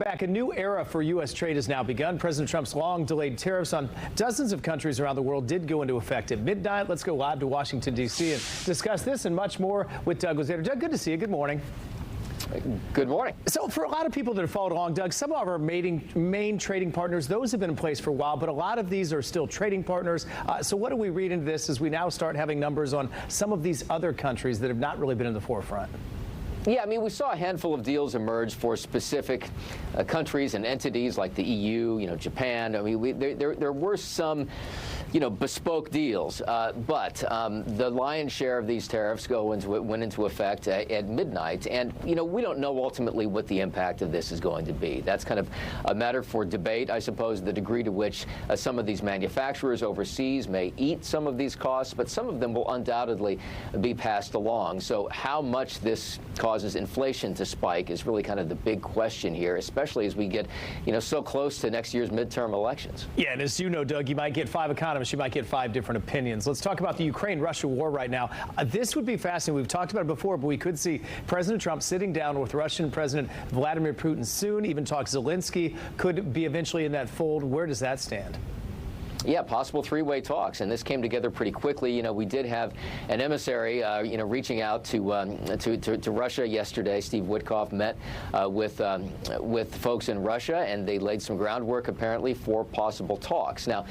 Back, a new era for U.S. trade has now begun. President Trump's long-delayed tariffs on dozens of countries around the world did go into effect at midnight. Let's go live to Washington, D.C. and discuss this and much more with Doug Luzader. Doug, good to see you. Good morning. Good morning. So for a lot of people that have followed along, Doug, some of our main trading partners, those have been in place for a while, but a lot of these are still trading partners. So what do we read into this as we now start having numbers on some of these other countries that have not really been in the forefront? Yeah, I mean, we saw a handful of deals emerge for specific countries and entities like the EU, Japan. I mean, there were some, bespoke deals, but the lion's share of these tariffs went into effect at midnight. And, we don't know ultimately what the impact of this is going to be. That's kind of a matter for debate, I suppose, the degree to which some of these manufacturers overseas may eat some of these costs, but some of them will undoubtedly be passed along. So how much this causes inflation to spike is really kind of the big question here, especially as we get, so close to next year's midterm elections. Yeah, and as you know, Doug, you might get 5 economists, you might get 5 different opinions. Let's talk about the Ukraine-Russia war right now. This would be fascinating. We've talked about it before, but we could see President Trump sitting down with Russian President Vladimir Putin soon. Even talk Zelensky could be eventually in that fold. Where does that stand? Yeah, possible three-way talks, and this came together pretty quickly. We did have an emissary, reaching out to Russia yesterday. Steve Witkoff met with folks in Russia, and they laid some groundwork apparently for possible talks. Now,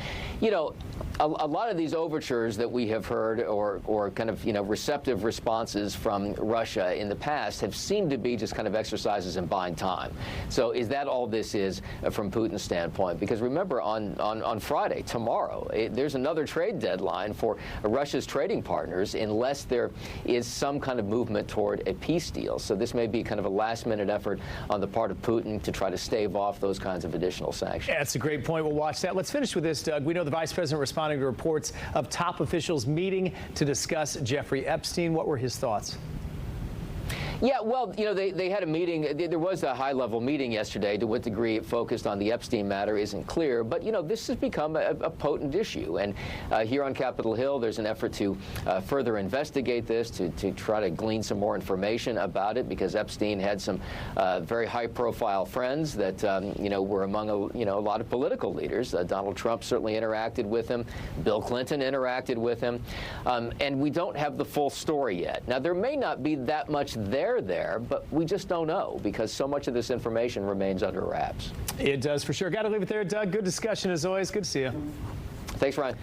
a lot of these overtures that we have heard, or kind of receptive responses from Russia in the past, have seemed to be just kind of exercises in buying time. So, is that all this is from Putin's standpoint? Because remember, on Friday, tomorrow, there's another trade deadline for Russia's trading partners unless there is some kind of movement toward a peace deal. So this may be kind of a last-minute effort on the part of Putin to try to stave off those kinds of additional sanctions. Yeah, that's a great point. We'll watch that. Let's finish with this, Doug. We know the Vice President responding to reports of top officials meeting to discuss Jeffrey Epstein. What were his thoughts? Yeah, well, they had a meeting. There was a high-level meeting yesterday. To what degree it focused on the Epstein matter isn't clear. But, this has become a potent issue. And here on Capitol Hill, there's an effort to further investigate this, to try to glean some more information about it, because Epstein had some very high-profile friends that, were among, a lot of political leaders. Donald Trump certainly interacted with him. Bill Clinton interacted with him. And we don't have the full story yet. Now, there may not be that much there, but we just don't know, because so much of this information remains under wraps. It does, for sure. Got to leave it there, Doug. Good discussion as always. Good to see you. Thanks, Ryan.